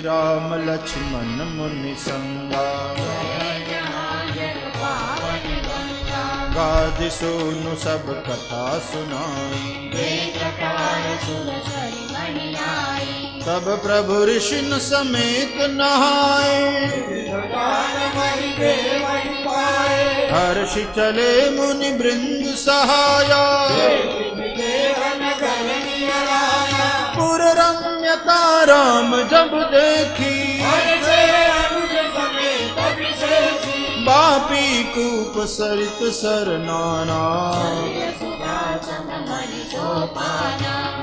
राम लक्ष्मण मुनि संगा। गादि सोनु सब कथा सुनाई। तब प्रभु ऋषिन समेत नहाए। हर्षि चले मुनि वृंद सहाया। पुर रम्यता राम जब देखी। बापी कूप सरित सरनाना।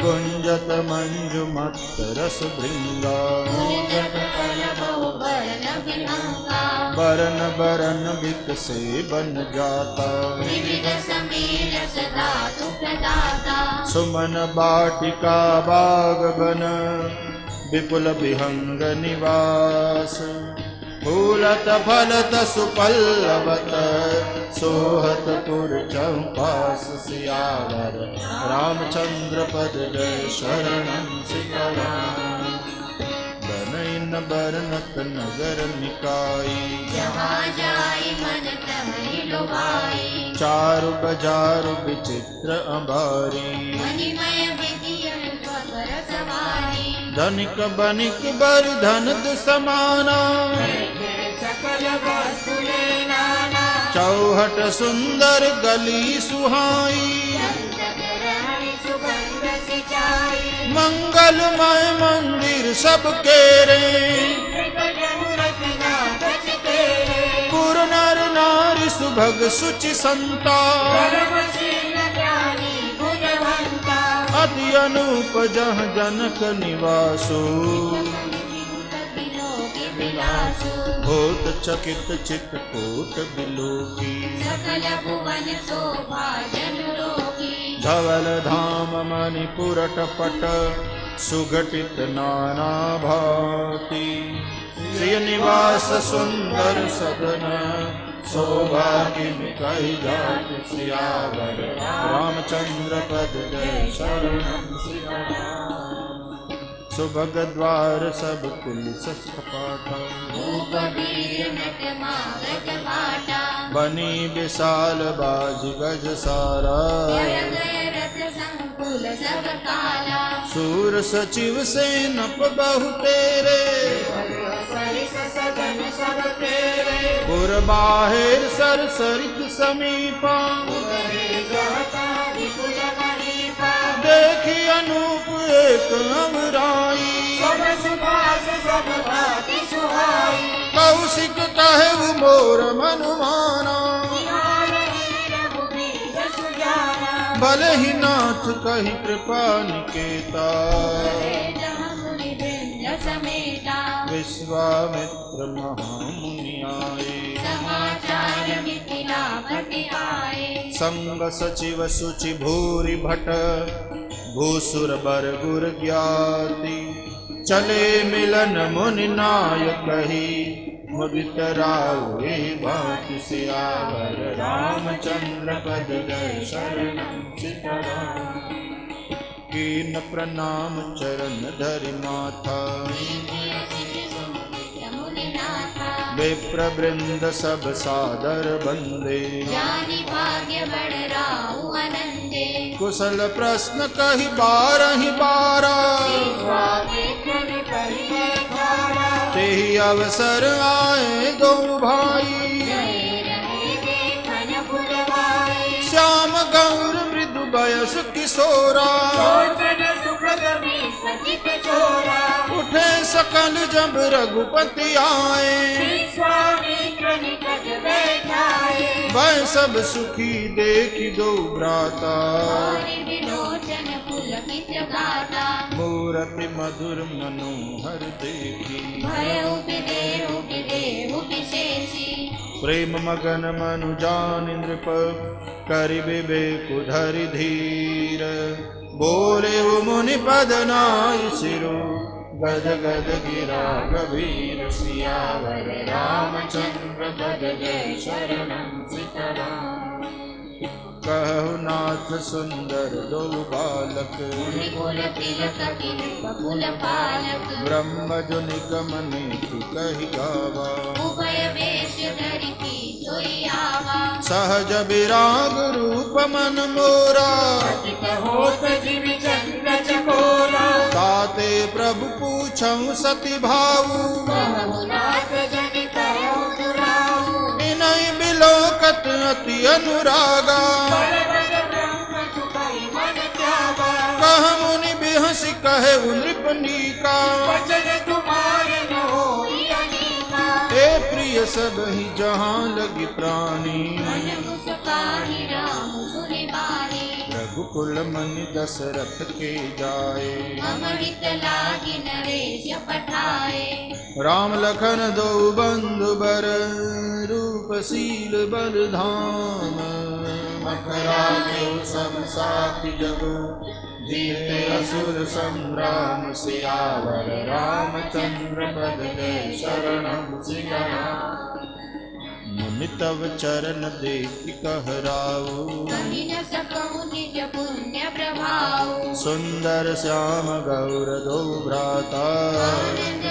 गुंजत मंजुमत रस भृंगा। बरन बरन बिकसे बन जाता। सुमन बाटिका बाग बन विपुल विहंग निवास। फूलत फलत सुपल्लवत सोहत पुर चौपास। सियावर रामचंद्र पद जय शरणं सीताराम। बनइन बरनत नगर निकाई। जहाँ जाए मन तहि लुभाई। चारु बजारु विचित्र अंबारी। मणिमय विधियन स्वकर सवारी। धनिक बनिक बर धन समाना। सकल वस्तु नाना। चौहट सुंदर गली सुहाई। सुगंध सिंचाई। मंगलमय मंदिर सबके रे। पुर नर नारी सुभग सुचि संता। अति अनूप जह जनक निवासो। होत चकित चित कोट बिलोकी। सकल भुवन शोभा जन रोगी। धवल धाम मणिपुरट पट सुघटित नाना भांति। श्रीनिवास सुंदर सदन शोभा किमि कहि जात। सियावर रामचंद्र पद जय शरणं सीताराम। सुभग द्वार सब कुल सपाटा। बनी विशाल बाज गज सारा। सूर सचिव सेनप बहु तेरे। पुर बाहिर सर सरित समीपा। देखी अनूप एक अमराई। कौशिक कहे मोर मनुमाना। भले ही नाथ कही कृपा निकेता। विश्वामित्र महामुनि आए। संग सचिव सुचि भूरि भट। भूसुर बर गुर ज्ञाति। चले मिलन मुनि नायक ही। मुदित रावे बाति। सियावर रामचंद्र पद जय शरणं सीताराम। कीन प्रणाम चरण धरि माथा। विप्र वृंद सब सादर बंदे। कुशल प्रश्न कहि बारहि बारा। तेहि अवसर आए दो भाई। श्याम गौर मृदु बयस किशोरा। उठे सकल जब रघुपति आए। वह सब सुखी देखी दो भ्राता। मूरति मधुर मनोहर देखी। प्रेम मगन मनु जान नृप। करि विवेक धरि धीर। बोले वो मुनि पद नाय सिरो। गद गद गिरा गभीर। सियावर रामचंद्र पद जय शरणं सीताराम। कहु नाथ सुंदर दो बालक मुनिकुल तिलक तिलक कुल पालक ब्रह्म जो निगम नीति कही गावा उभय वेश धरिति सोई आवा सहज विराग रूप मन मोरा पतित होत जीव चंद्र चकोरा ताते प्रभु पूछऊं सती भाऊ कहु नाथ जन करहु दुराऊ विनय बिलोकत अति अनुरागा बलवद ब्रह्म चुकाई मन त्यागा कह मुनि बिहसी कहे नृपनीका वचन तुम्हारे न होई अनेका हे प्रिय सब ही जहाँ लगी प्राणी मन मुस्काहि राम सुनि बानी रघुकुल मनि दशरथ के जाए अमृत लागी नरेश पठाए राम लखन दो बंधु बर रूपशील बलधाम मखरा जो सब साथी जगु जीते असुर संग्राम सियावर रामचंद्र पद जय शरणम सिया मुनि तव चरण देख कहराऊ कहि न सकहु निज पुण्य प्रभाव सुंदर श्याम गौर दो भ्राता आनंद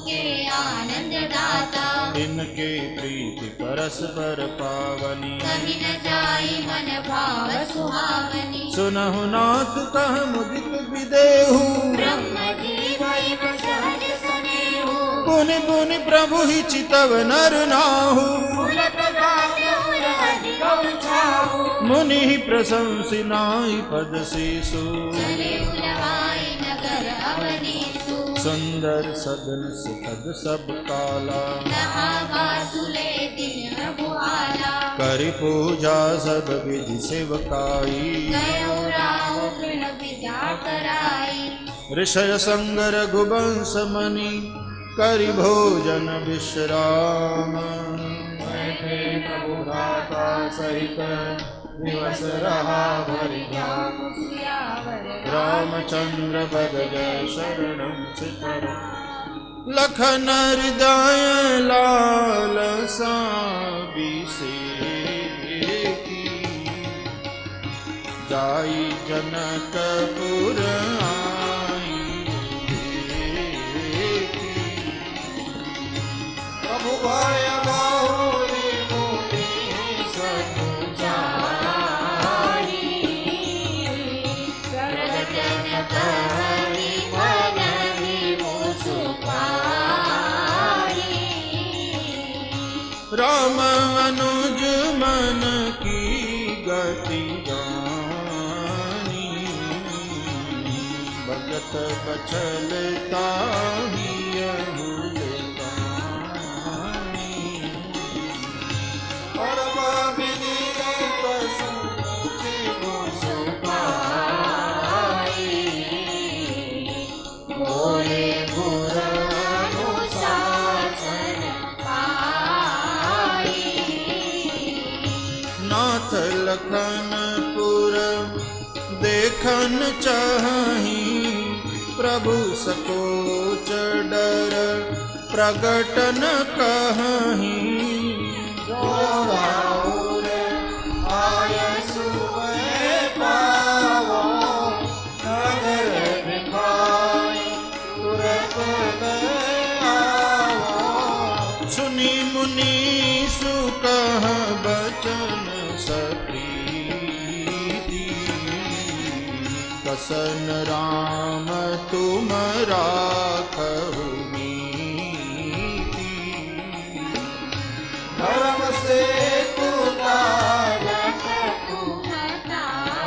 के आनंद दाता इनके प्रीति परस्पर पावनी कहि न जाई मन भाव सुहावनी सुनहु नाथ कह मुदित विदेहु ब्रह्म जीव सहज सुनेहु पुनि पुनि प्रभु ही चितव नर नाहु उलट गाय हरि गौ छाऊ मुनि ही प्रशंसी नाई पद शीसु चले उलवाई नगर अवनीसु सुंदर सदन सुखद सब काला नहावासुले दिन रघुआला करि पूजा सब विधि सेवकाई गयो राव गृह विद्या कराई ऋषय संग रघुवंश मणि करि भोजन विश्राम बैठे प्रभु भ्राता सहित दिवस रहा भरि ध्यान रामचंद्र पद जय शरणम सितराम लखन हृदय लाल सा बिसेकी जाई जनकपुर आई प्रभु भय बाहुली मोती सब जाई करतन कहरि मनहि मुसुकाई राम अनुज मन की गति जानी भगत बचल ताहि अहुल तानी परम विनीत पशुपति मुसुकाई बोले गुर अनुशासन पाई नाथ लखनपुर देखन चाही प्रभु सकोच डर प्रगटन कहीं सुनी मुनि सुकह बचन सप्रीति कसन राम तुम राखहु नीति धर्म से बालक तुमताता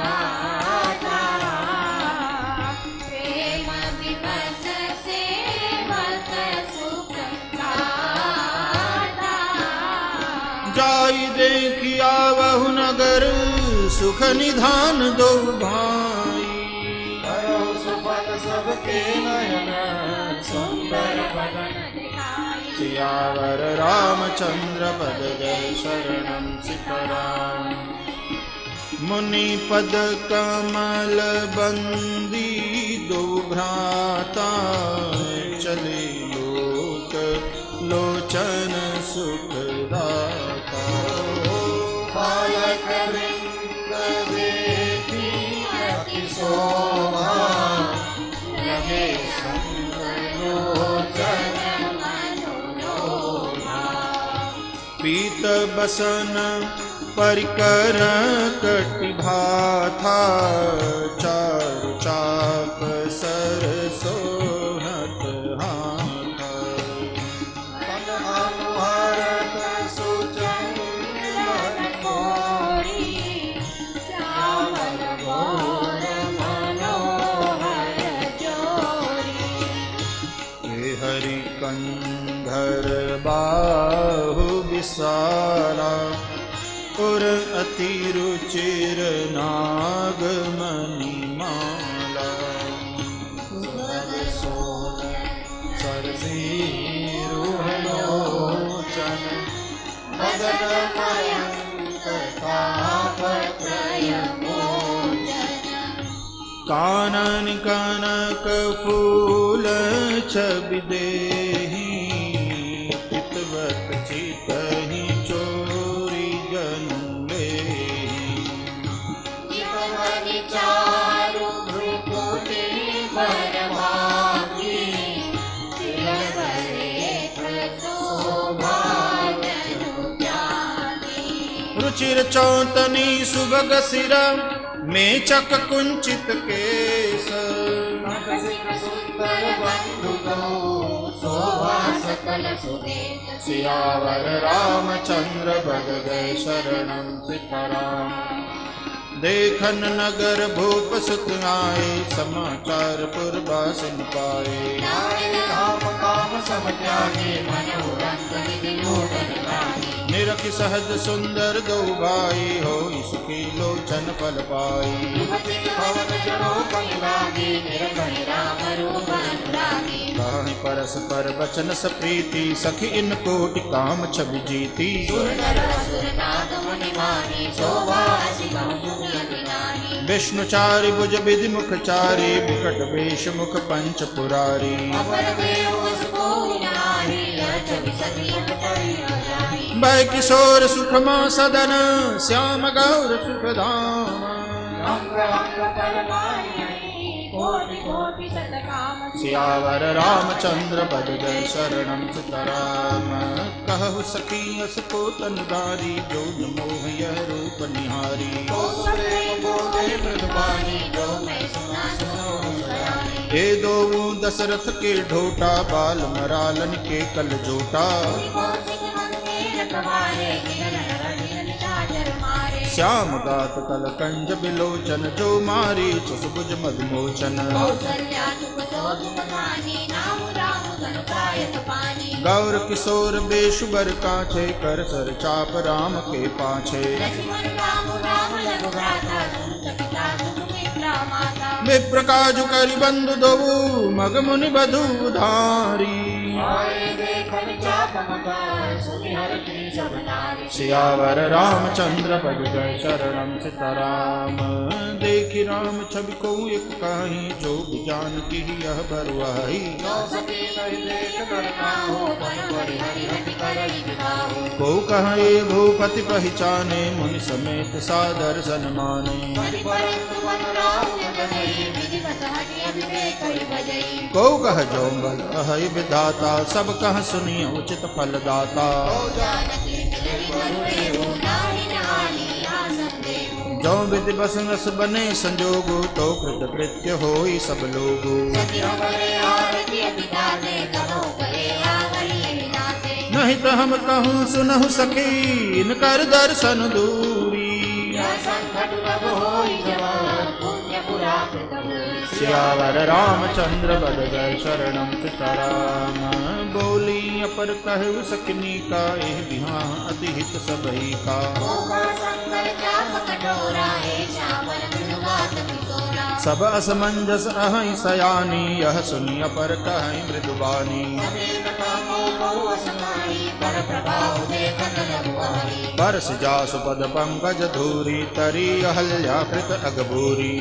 प्रेम विवश सेवक सुख दाता जाई देखी आवहु नगर सुख निधान दो भाई सुपन सबके नयन सुंदर बदन सियावर रामचंद्र पद जय शरणम सितराम मुनि पद कमल बंदी दो भ्राता चले लोक लोचन सुखदाता बालक वृंद पीत बसन परिकर कटिभाथा चारु चाप सर सोहत हाथा अनुहरत सुचंदन कोरी श्यामल घोर मनोहर जोरी हे हरि कंधर बाहु विशाला और अति रुचिर नागमणि माला सरसीरुहलोचन भगत कानन कनक फूल छवि देहि चितवत चितहि चोरी जनुले चारु भ्रुकुटी बरमागी तिलवरे प्रशोभा जनु जागी रुचिर चौतनी सुबग सिर मेचक कुंचित केस सुंदर बंधु शोभा सकल सुदेश सियावर रामचंद्र बद गए शरणं सीताराम देखन नगर भूप सुत आए समाचार पुरबासिन पाए काम सब त्यागे मनोरंग विनोदन गाए निरखि सहज सुंदर दो भाई हो सुखी लोचन फल पाई काहि परस्पर वचन सप्रीति सखी इन कोटि काम छवि जीती विष्णुचारि भुज विधि मुखचारी बिकट वेश मुख पंच पुरारी भय किशोर सुखमा सदन श्याम गौर सुखधाम सियावर रामचंद्र बद गए शरणं सीताराम कहु सखी हस पोतन दारी जो न मोह यह रूप निहारी हे दो दशरथ के ढोटा बाल मरालन के कल जोटा श्याम गात कल कंज बिलोचन जो मारी चुसबुज मधुमोचन गौर किशोर बेशुबर काछे कर सर चाप राम के पाछे विप्र काजु करि बंधु दो मग मुनि बधु धारी सियावर रामचंद्र बद गए शरणं सीताराम देखि राम छवि को एक काही जो जान की यह बरुआई को कहे भूपति पहचाने मुनि समेत सादर सन्माने को कह जो बल है विधाता सब कह सुनिए उचित फल दाता जो विधि बस रस बने संजोगो तो कृत कृत्य होई सब लोगो नहीं तो हम कहूँ सुनहु सकी इनकर दर्शन दूरी सियावर रामचंद्र बद गए शरणं सीताराम बोली अपर कहु सकनी का एह बिहां अति हित सबही का सब असमंजस अहि सयानी यह सुनी अपर कहि मृदुबानी बरस जासु पद पंकज धूरी तरी अहल्या कृत अगभूरी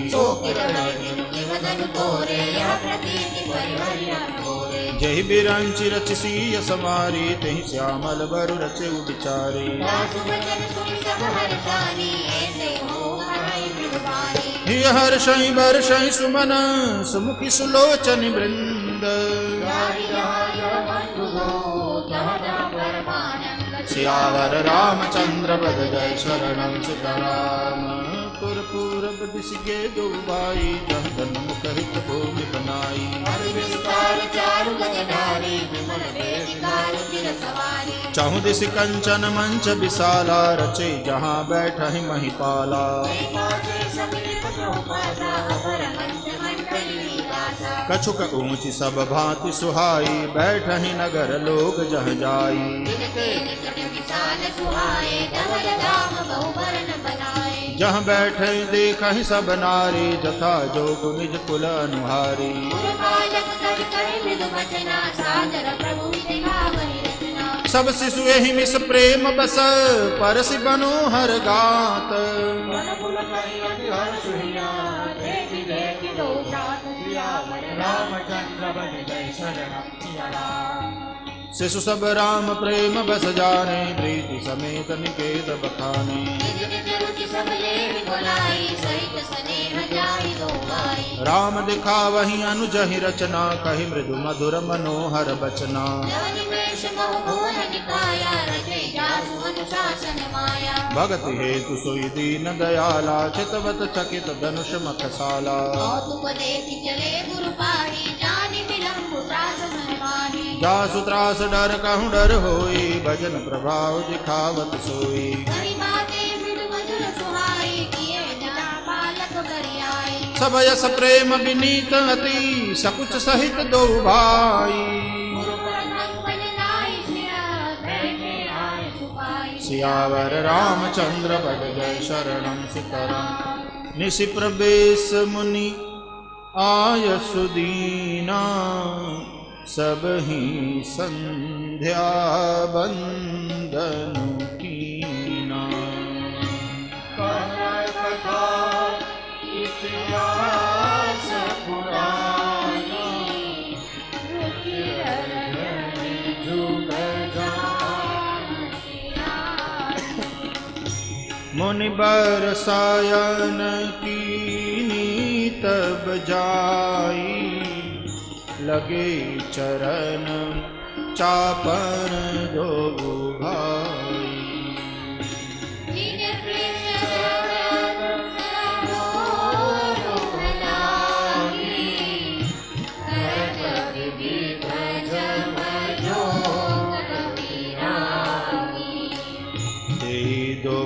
जहि बिरंचि रचसीय समारी तहि श्यामल बरु रचे उचारी हर्षि बर्षि सुमन सुमुखि सुलोचन वृंद सियावर रामचंद्र पद जय शरणम सीताराम। पूरब दिश के दो भाई जह धन मुख हित भूमि बनाई। चहु दिश कंचन मंच विशाला रचे जहाँ बैठहि महिपाला। कछुक ऊंची सब भांति सुहाई बैठहि नगर लोग जह जाई। जहाँ बैठे देखहि सब नारी जथा जोग निज कुल अनुहारी। सब शिशु एहि मिस प्रेम बस परसि मनोहर गात। शिशु सब राम प्रेम बस जाने प्रीति समेत निकेत बखाने। राम दिखावहि अनुजहि रचना कहि मृदु मधुर मनोहर बचना। भगति हेतु सोई दीन दयाला चितवत चकित धनुष मखसाला। जासु त्रास डर कहूँ डर होई भजन प्रभाव दिखावत सोई। सब यस प्रेम विनीत अति सकुच सहित दो भाई। सियावर रामचंद्र पद जय शरणम सीताराम। निशि प्रवेश मुनि आयसु दीना सब ही संध्या बंदन कीना। इतिहास पुरानी जुग मुनि बरसायन कीनी तब जाई। लगे चरण चापन दो भाई। दो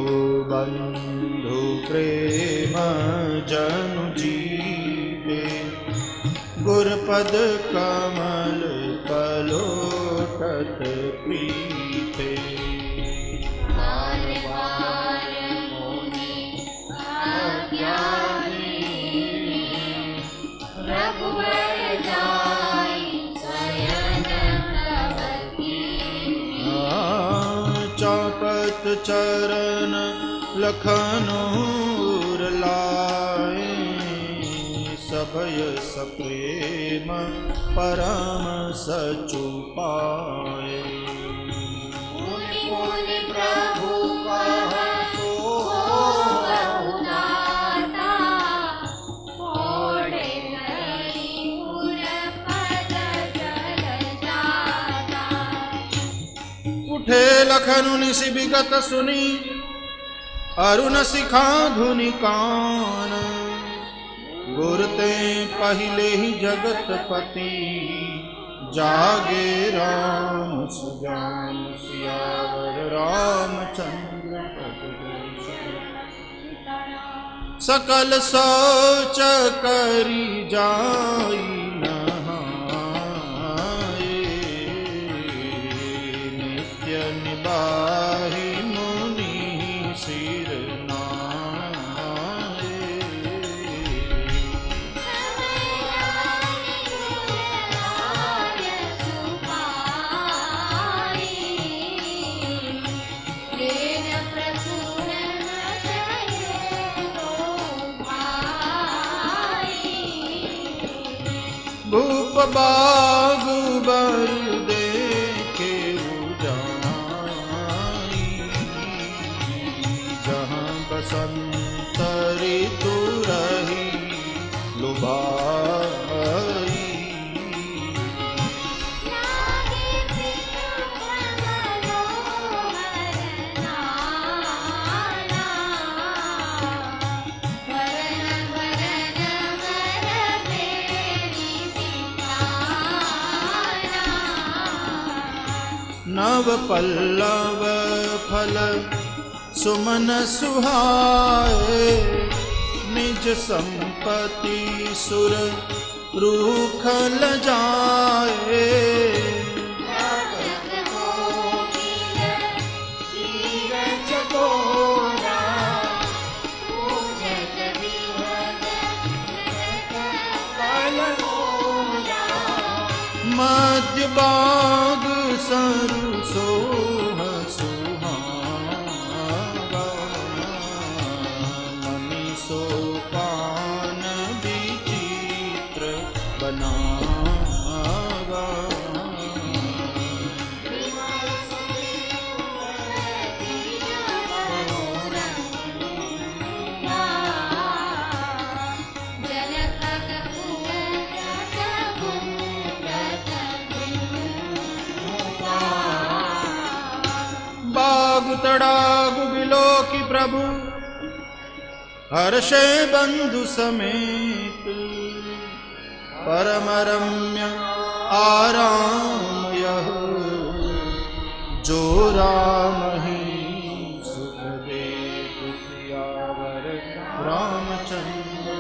बंधु प्रेम जनु जीवे गुरपद कमल पलोटत प्रीते। चापत चरण लखनूर लाए सभय सप्रेम परम सचु पाए। प्रभु उठे लखन निशि विगत सुनी अरुण शिखा धुनि कान। गुरते पहले ही जगत पति जागे राम सुजान। सियावर रामचंद्र पद जय सकल सोच करी जाई नहाए। नित्य निबाहि मुनि सिर भूप बागु बर देखे उजाई। जहाँ बसंत ऋतु रही लुभाई। नव पल्लव फल सुमन सुहाए, निज संपत्ति सुर रूख ल जाए। मध्य बाग सरु सोह सुहावा, मणि सोपान विचित्र बनावा। बाग तड़ागु बिलो की प्रभु हर्षे बंधु समेत, परम रम्य आराम यह जो राम ही सुख दे। सियावर रामचंद्र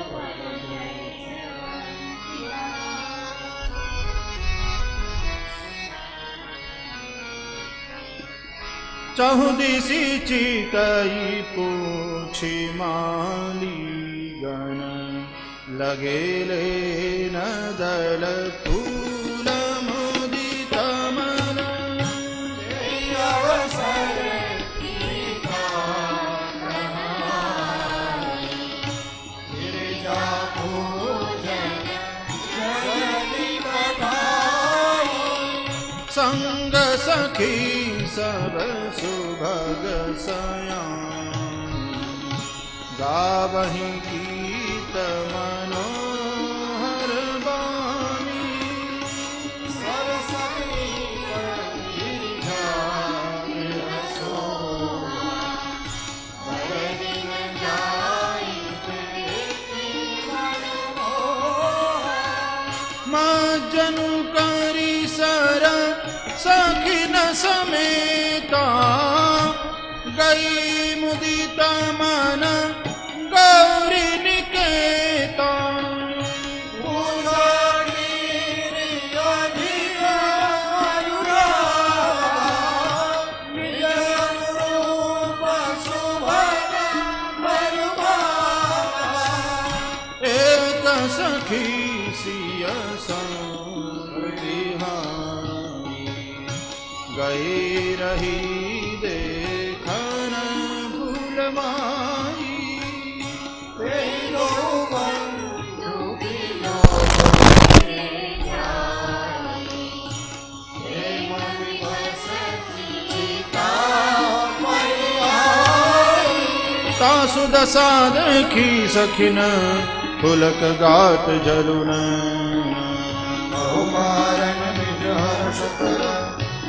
चहुदिशि चितई पूछी माली गण, लगे लेन दल फूल मुदित मन। अवसर गिरिजा पूजन संग सखी सब सुभग सयान, गावहि गीत मनोहर बानी। सरस्वती गिरिजा विरसो, बरदिन जाई मज्जनु करी सर सखिन समेता, गई मुदित मन गौरी निकेता। एक सखी सिय गई रही देखन भूल माई। तासु दशा देखी सखिन पुलक गात जलुन,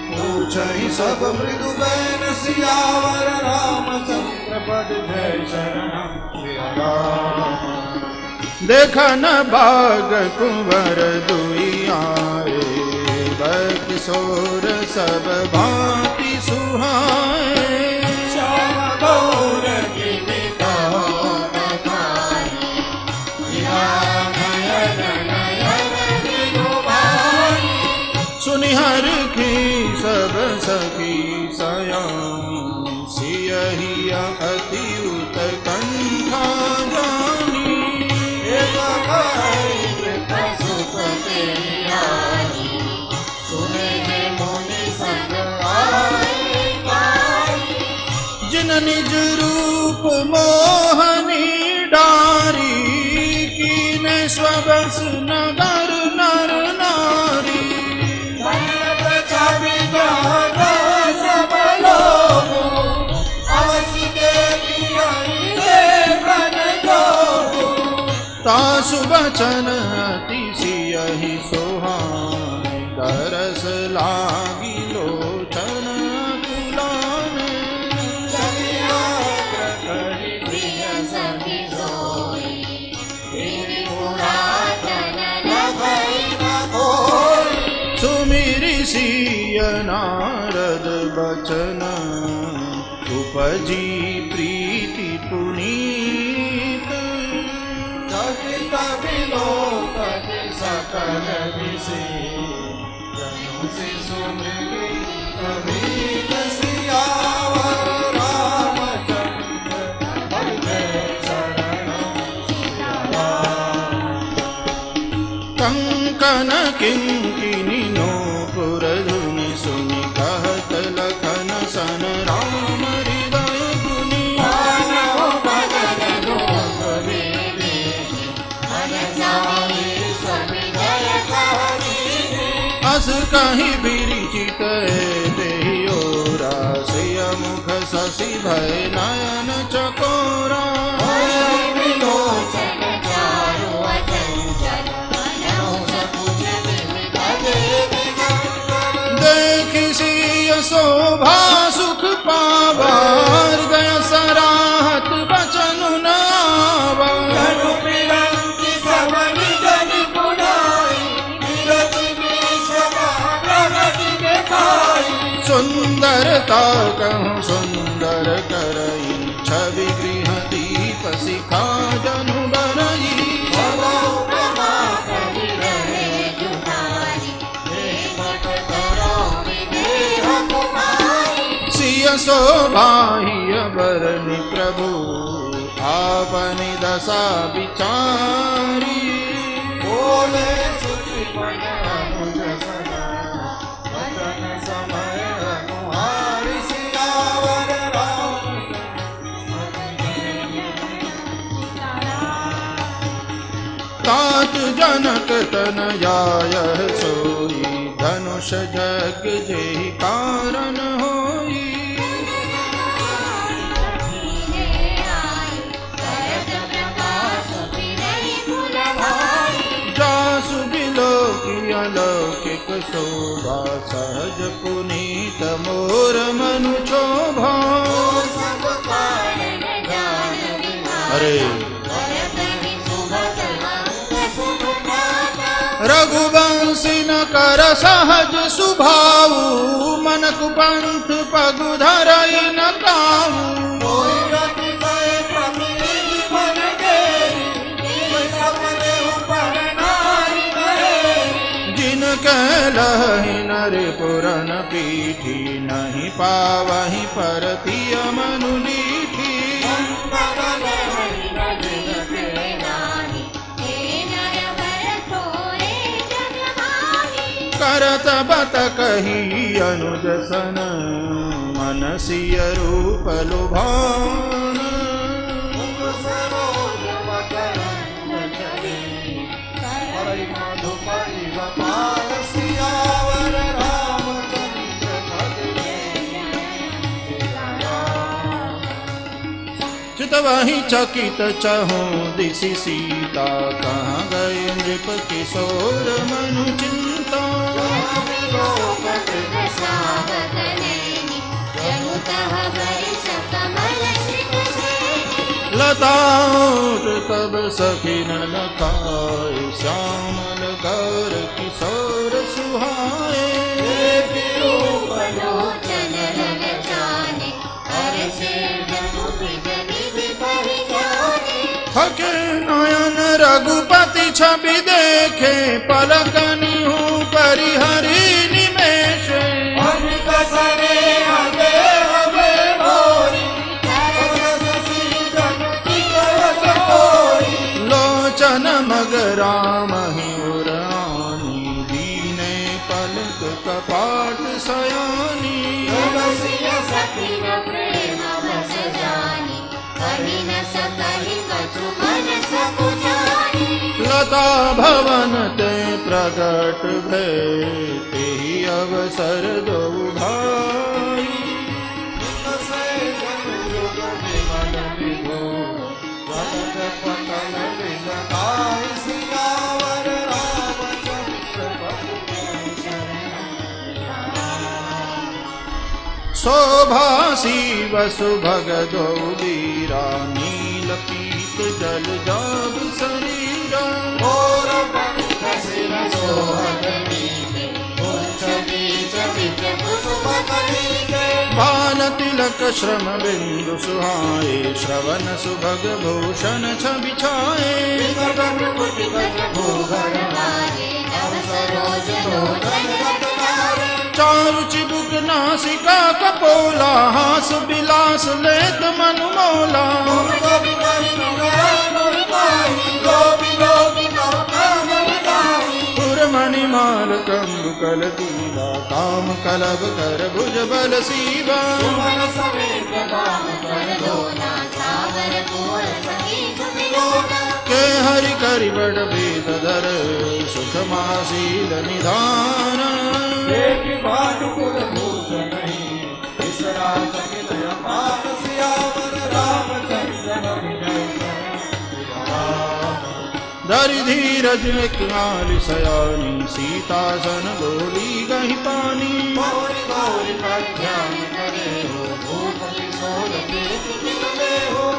पूछहि सब मृदु बैन सियावर रामचंद्र पद जय शरणम सिया राम। देखन बाग कुंवर दुई आए, बकिशोर सब भांति सुहाए। श्याम गौर की सुनिहर की सब सखी सयानी, सियहि अति उत्कंठा जानी। जिन निज रूप मोहनी डारी, कीने स्वबस नगर नर नारी। तासु बचन अति सियहि सोहाने, तरस लागी लोचन कुलाने। सुमिरि सिय प्रिय नारद बचन उपजी प्रीति पुनीत चकित विलोकत सकल विषय जनु शिशु मृगी कबीर सियावर रामचंद्र हृदय शरण कंकन किंकिनी नूपुरधुनि सुनि कहत लखन सन राम हृदय गुनि अस कहीं विरिचित देहियो रासिय मुख शशि भय नयन चकोरा देखि सिय शोभा सुख पावा हृदय सराहत बचन नावा सुंदरता कहूँ सुंदर करई छवि गृह दीप शिखा जनु बरई सिय शोभाहिय बरनि प्रभु आपनि दशा विचारी बोले सुखिपन अनुज सदा वचन समय अनुहारि सियावर तात जनक तनयाय सोई धनुष जग जेहि कारण होई जासु बिलोकी अलौकिक शोभा सहज पुनीत मोर मनु शोभा अरे रघुवंशी न कर सहज सुभाऊ मन कुपंथ पगु धरई न काऊ जिनके लहि नरि पुरन पीठी नहीं पावहि परतिय मनु लीठी करत बत कही अनुज सन मनसिय रूप लुभान चित वही चकित चहूँ दिशि सीता कहाँ गए नृप किशोर मनु चिंता लताओट तब सखिन लखाए श्यामल कर किशोर सुहाए थके नयन रघुपति छवि देखे पलकनि हूँ परिहरि निमेष लोचन मग राम ही उरानी दीने पलक कपाट सयानी लता भवन ते प्रगट भय तेहि अवसर दो भाई शोभा शिव सुभग दो वीरा नील पीत जल जाब शरीरा और पंख सिर सोहत नीके उच्च नीच विच सुख श्रम बिंदु सुहाए, श्रवण सुभग भूषण छवि छाए। चारु चिबुक नासिका कपोला, हास विलास लेत मनु मौला। पुरमणि माल कंबु कल दीवा, काम कलब कर भुज बल सीवा। के हरि करि बड़ भेद धर, सुख मासील निधान। धरि धीरज काली सयानी, सीतासन गोली गही पानी।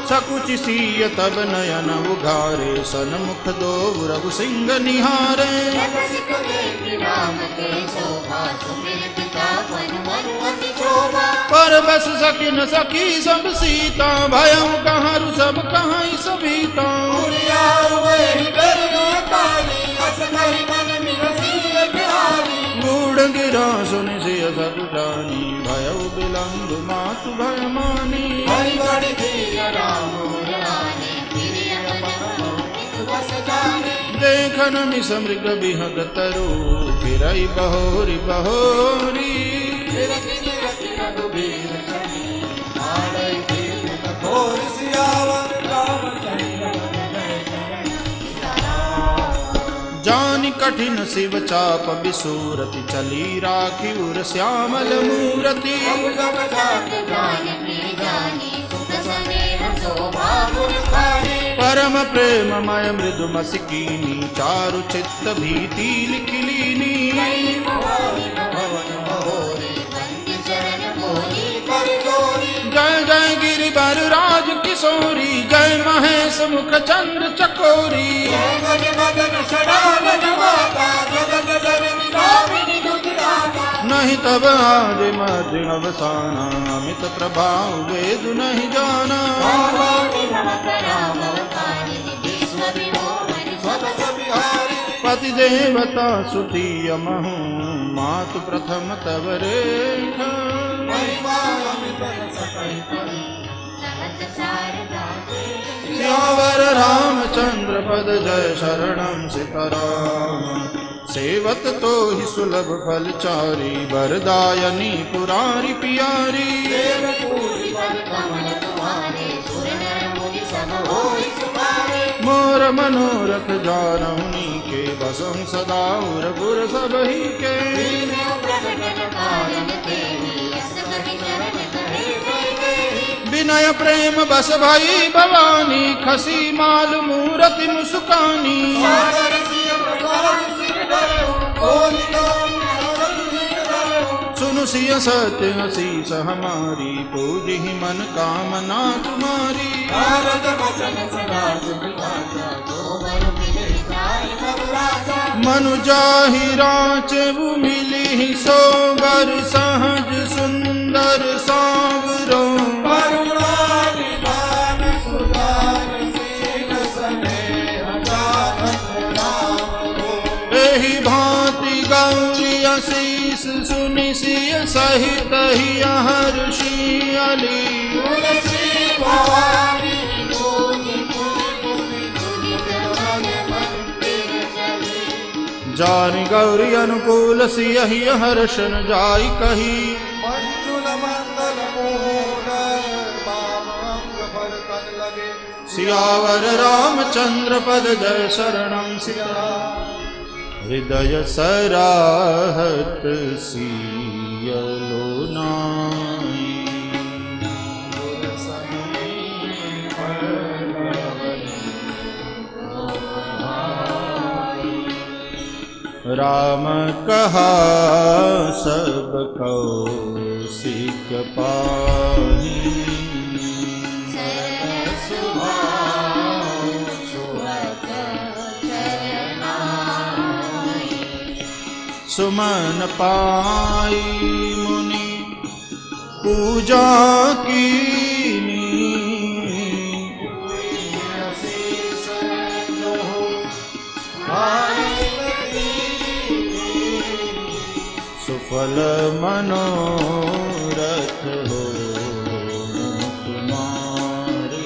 सकुच सीय तब नयन उघारे, सन्मुख दो रघु सिंह निहारे। पर बस सकिन सखी सब सीता, भयं कहारु सब कहाई सभीता। गूढ़ गिरा सुन सिय सब जानी, भयउ विलंब मातु भय मानी। देखन मिस मृग बिहग तरु, फिरई बहोरी बहोरी। जानि कठिन शिव चाप बिसूरति, चली राखी उर श्यामल मूरति। परम प्रेममय मृदु मसिकीनी, चारु चित्त भीति लिखिलीनी। जय जय गिरिवर राज किशोरी, जय महेश मुख चंद्र चकोरी। नहीं तब आज मध्य अवसाना, अमित प्रभाव वेद नहीं जाना। पति देवता सुती महु, मातु प्रथम तव रेखा। सियावर रामचंद्र पद जय शरणं सीताराम। सेवत तो ही सुलभ फलचारी, वरदायनी पुरारी पियारी। मोर मनोरथ जानौनी के, बसं सदा उर गुर सबही के। विनय प्रेम बस भई भवानी, खसी माल मूरति मुस्कानी। सुनु सिय सत्य असीस हमारी, पूजी मन कामना तुम्हारी। मनु जाहि राचबु मिली, सोबर सहज सुंदर सांवरो। एहि भांति गौरी असीस सुनि सिय सहित ही हर्षि अली। जानि गौरी अनुकूल सियहि हर्षन जाई कही। सियावर रामचंद्र पद जय शरणं सिया। हृदय सराहत सियलो नाई, राम कहा सब कौशिक पाही। सुमन पाई मुनि पूजा कीनी सुफल मनोरथ हो तुम्हारे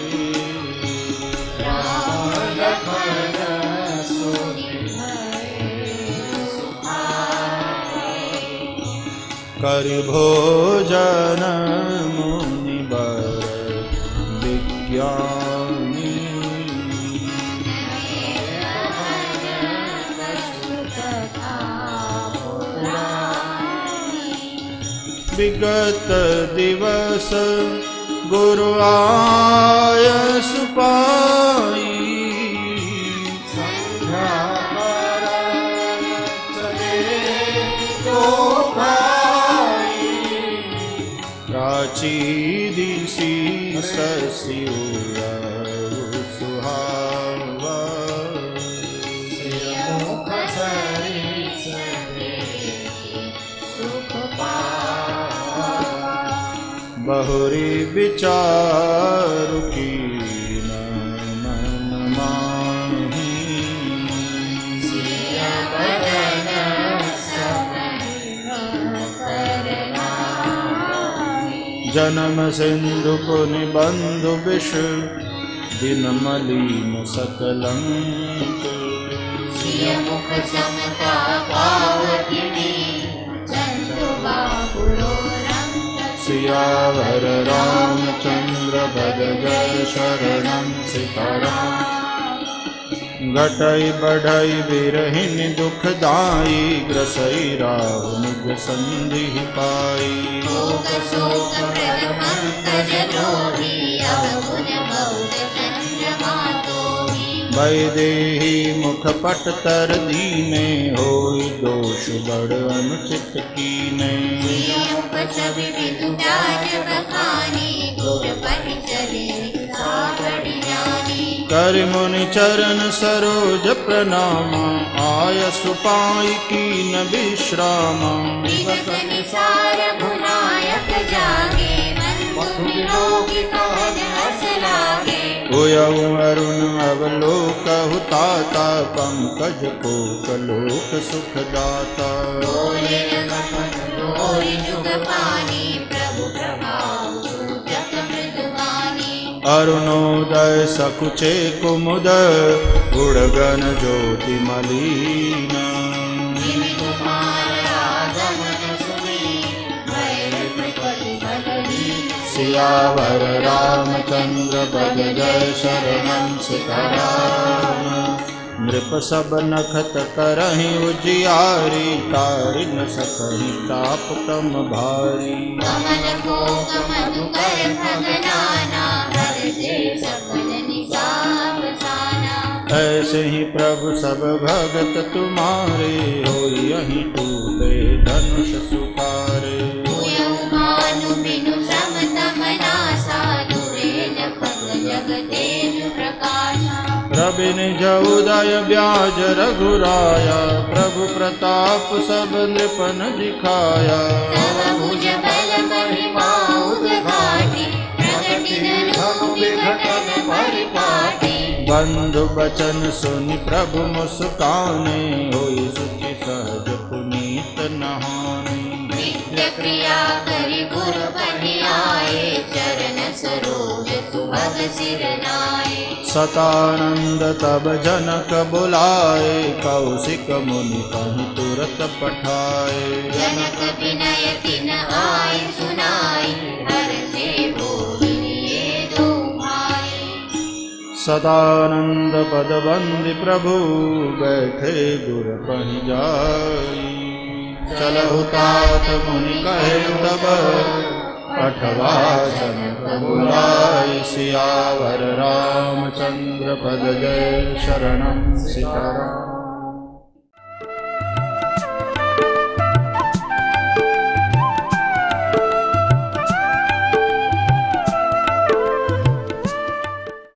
कर भोजन मुनिवर विज्ञानी विगत दिवस गुरु आयस पाई प्राची दिशी ससिया सुहावा बहुरी विचार की मन माही जन्म सिंधु पुनि बंधु विष दिन मलिन सकलंक मुख समता पावकिनी चंद्र बाहुलो सियावर रामचंद्र भज जय शरणं सीताराम घटई बढ़ई विरहिन दुखदाई ग्रसई राव निज संधि पाई शोक शोक प्रदमंतज द्रोही अवगुण बहुत चंद्रमा तोही वैदेही मुख पट तर दीने होई दोष बड़ अनुचित कीने मुख छवि विदु व्याज बखानी गुर परिचरे सागड़ जानी कर मुनि चरण सरोज प्रणाम आय सुपाई कीन विश्राम विगत निसार भुनायक जागे बंधु विलोकी कहन हस लागे होयउ अरुण अवलोकहु ताता पंकज कोकलोक सुखदाता बोले रघुपति दोहि जुग पानी प्रभु प्रभाव सूचक मृदुबानी अरुणोदय सकुचे कुमुद उड़गन ज्योति मलीना जिमि कुमार आगमन सुनि भय विपति भटनी सियावर रामचंद्र भज जय शरणं सीताराम नृप सब नखत करहि उजियारी तारि न सकहि ताप तम भारी कमल कोक मधुकर भगनाना हरषे सकल निसाप साना ऐसे ही प्रभु सब भगत तुम्हारे होई यहीं टूटे धनुष सुखारे हुयउ भानु बिनु श्रम तम नासा दुरे जपत जगतेजु प्रकाशा रवि निज उदय ब्याज रघुराया प्रभु प्रताप सब नृपन दिखाया तव भुज बल महिमा उद्घाटी प्रगति धनु विघटन परिपाटी बंधु बचन सुनि प्रभु मुस्काने होई सुखी सहज पुनीत नहाने नित्य क्रिया करि गुरु बनि आए चरण सरोज सुभग सिर नाए सतानंद तब जनक बुलाए कौशिक मुनि कहीं तुरत पठाए जनक विनय तिन आए सुनाई हरषे बोलिए दो भाई सदानंद पद बंदि प्रभु बैठे गुर पहि जाई चलहु तात मुनि कहे तब अठवा जनक बुलाए सियावर रामचंद्र पद जय शरणं सीताराम